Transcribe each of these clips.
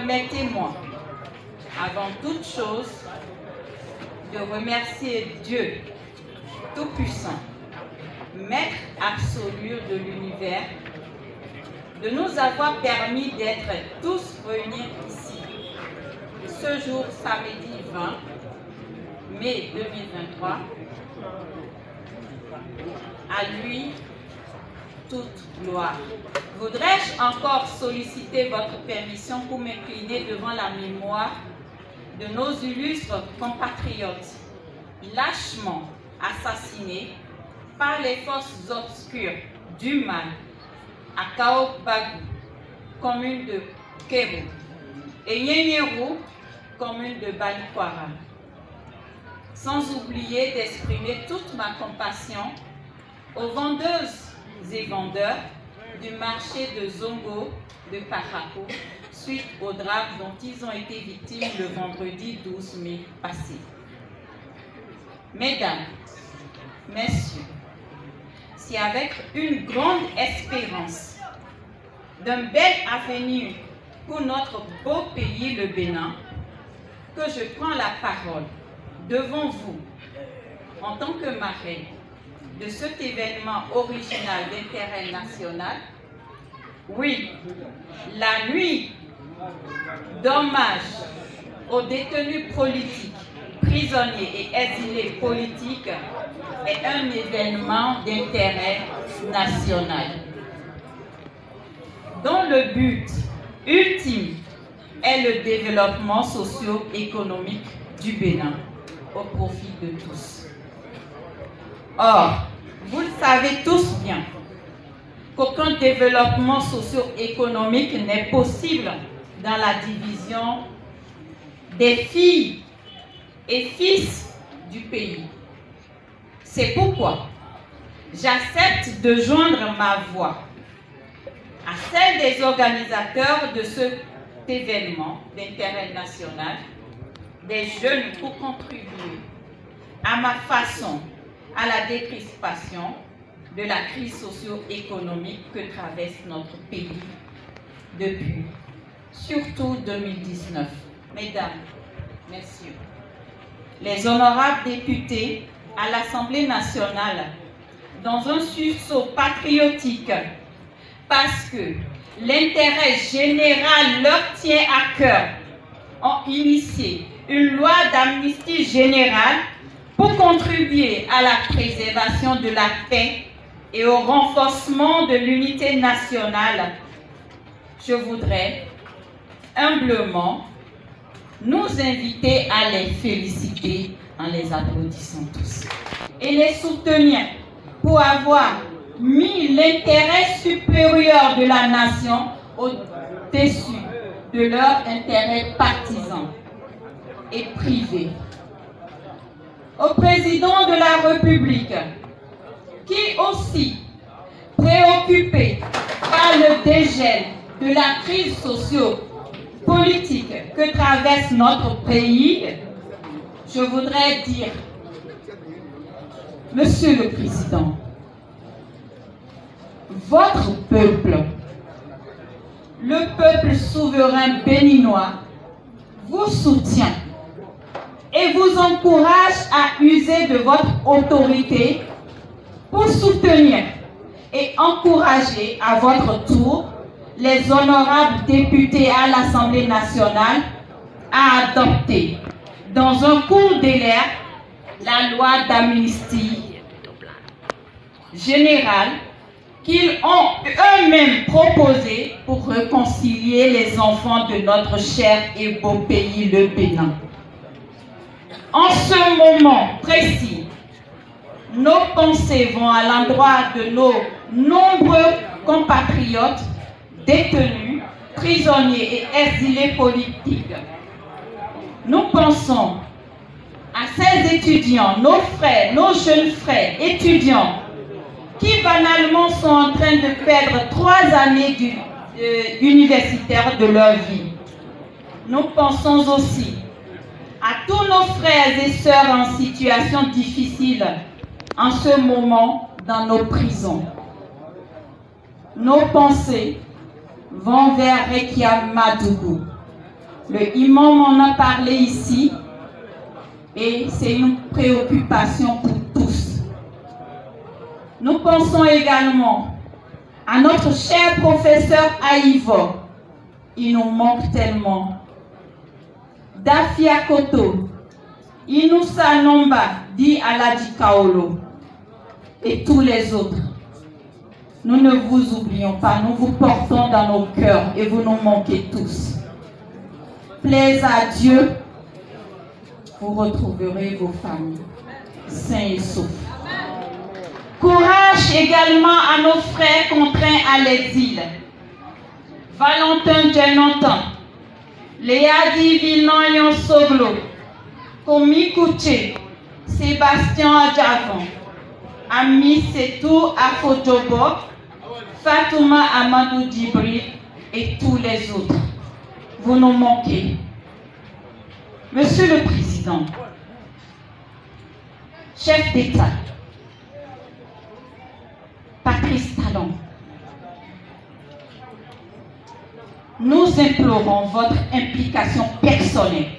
Permettez-moi, avant toute chose, de remercier Dieu Tout-Puissant, Maître absolu de l'univers, de nous avoir permis d'être tous réunis ici, ce jour samedi 20 mai 2023. À lui, toute gloire. Voudrais-je encore solliciter votre permission pour m'incliner devant la mémoire de nos illustres compatriotes lâchement assassinés par les forces obscures du mal à Kaobagu, commune de Kébo, et Nyenyerou, commune de Balikwara. Sans oublier d'exprimer toute ma compassion aux vendeuses et vendeurs du marché de Zongo de Parako suite au drame dont ils ont été victimes le vendredi 12 mai passé. Mesdames, Messieurs, c'est avec une grande espérance d'un bel avenir pour notre beau pays, le Bénin, que je prends la parole devant vous en tant que marraine de cet événement original d'intérêt national. Oui, la nuit d'hommage aux détenus politiques, prisonniers et exilés politiques est un événement d'intérêt national, dont le but ultime est le développement socio-économique du Bénin au profit de tous. Or, vous le savez tous bien qu'aucun développement socio-économique n'est possible dans la division des filles et fils du pays. C'est pourquoi j'accepte de joindre ma voix à celle des organisateurs de cet événement d'intérêt national, des jeunes pour contribuer à ma façon à la décrispation de la crise socio-économique que traverse notre pays depuis, surtout 2019. Mesdames, Messieurs, les honorables députés à l'Assemblée nationale, dans un sursaut patriotique, parce que l'intérêt général leur tient à cœur, ont initié une loi d'amnistie générale pour contribuer à la préservation de la paix et au renforcement de l'unité nationale. Je voudrais humblement nous inviter à les féliciter en les applaudissant tous et les soutenir pour avoir mis l'intérêt supérieur de la nation au-dessus de leur intérêt partisan et privé. Au président de la République, qui aussi, préoccupé par le dégel de la crise socio-politique que traverse notre pays, je voudrais dire, Monsieur le Président, votre peuple, le peuple souverain béninois, vous soutient et vous encourage à user de votre autorité pour soutenir et encourager à votre tour les honorables députés à l'Assemblée nationale à adopter dans un court délai la loi d'amnistie générale qu'ils ont eux-mêmes proposée pour réconcilier les enfants de notre cher et beau pays, le Bénin. En ce moment précis, nos pensées vont à l'endroit de nos nombreux compatriotes détenus, prisonniers et exilés politiques. Nous pensons à ces étudiants, nos frères, nos jeunes frères étudiants qui banalement sont en train de perdre 3 années universitaires de leur vie. Nous pensons aussi à tous nos frères et sœurs en situation difficile en ce moment dans nos prisons. Nos pensées vont vers Rekia Madougou, Le imam en a parlé ici et c'est une préoccupation pour tous. Nous pensons également à notre cher professeur Aïvo. Il nous manque tellement. Dafia Koto, Inoussa Nomba, dit Aladi Kaolo et tous les autres. Nous ne vous oublions pas, nous vous portons dans nos cœurs et vous nous manquez tous. Plaise à Dieu, vous retrouverez vos familles, sains et saufs. Courage également à nos frères contraints à l'exil. Valentin Djenontan, Léadi Villan Soglo, Komi Kouché, Sébastien Adjavon, Ami Setou Afodjobo, Fatouma Amadou Djibril et tous les autres. Vous nous manquez. Monsieur le Président, chef d'État, Patrice Talon, nous implorons votre implication personnelle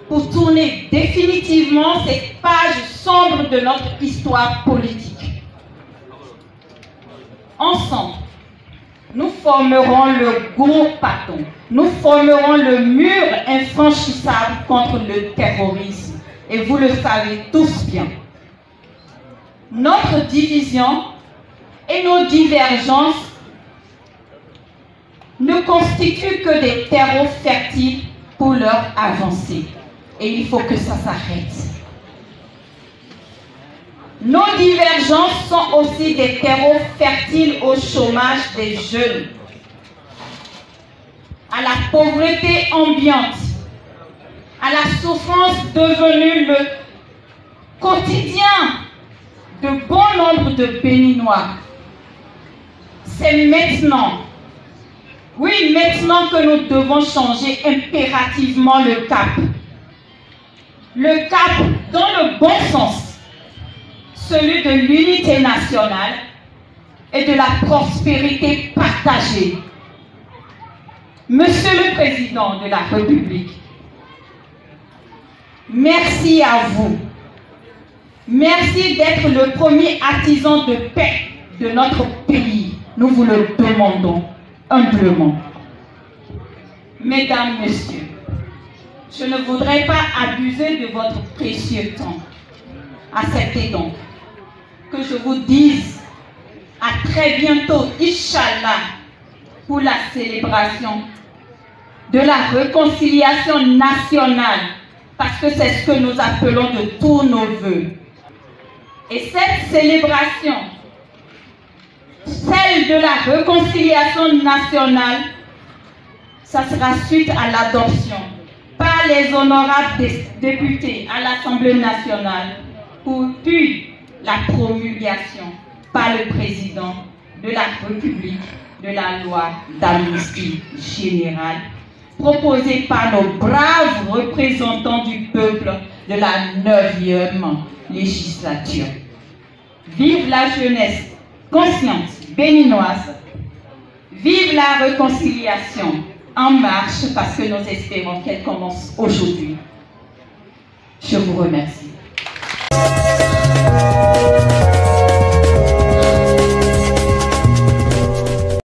pour tourner définitivement cette page sombre de notre histoire politique. Ensemble, nous formerons le gros pacton, nous formerons le mur infranchissable contre le terrorisme. Et vous le savez tous bien. Notre division et nos divergences ne constituent que des terreaux fertiles pour leur avancée. Et il faut que ça s'arrête. Nos divergences sont aussi des terreaux fertiles au chômage des jeunes, à la pauvreté ambiante, à la souffrance devenue le quotidien de bon nombre de Béninois. C'est maintenant, oui, maintenant que nous devons changer impérativement le cap. Le cap dans le bon sens, celui de l'unité nationale et de la prospérité partagée. Monsieur le Président de la République, merci à vous. Merci d'être le premier artisan de paix de notre pays. Nous vous le demandons humblement. Mesdames, Messieurs, je ne voudrais pas abuser de votre précieux temps. Acceptez donc que je vous dise à très bientôt, Inch'Allah, pour la célébration de la réconciliation nationale, parce que c'est ce que nous appelons de tous nos vœux. Et cette célébration, celle de la réconciliation nationale, ça sera suite à l'adoption par les honorables députés à l'Assemblée nationale, puis la promulgation par le président de la République de la loi d'amnistie générale, proposée par nos braves représentants du peuple de la 9e législature. Vive la jeunesse consciente béninoise, vive la réconciliation en marche, parce que nous espérons qu'elle commence aujourd'hui. Je vous remercie.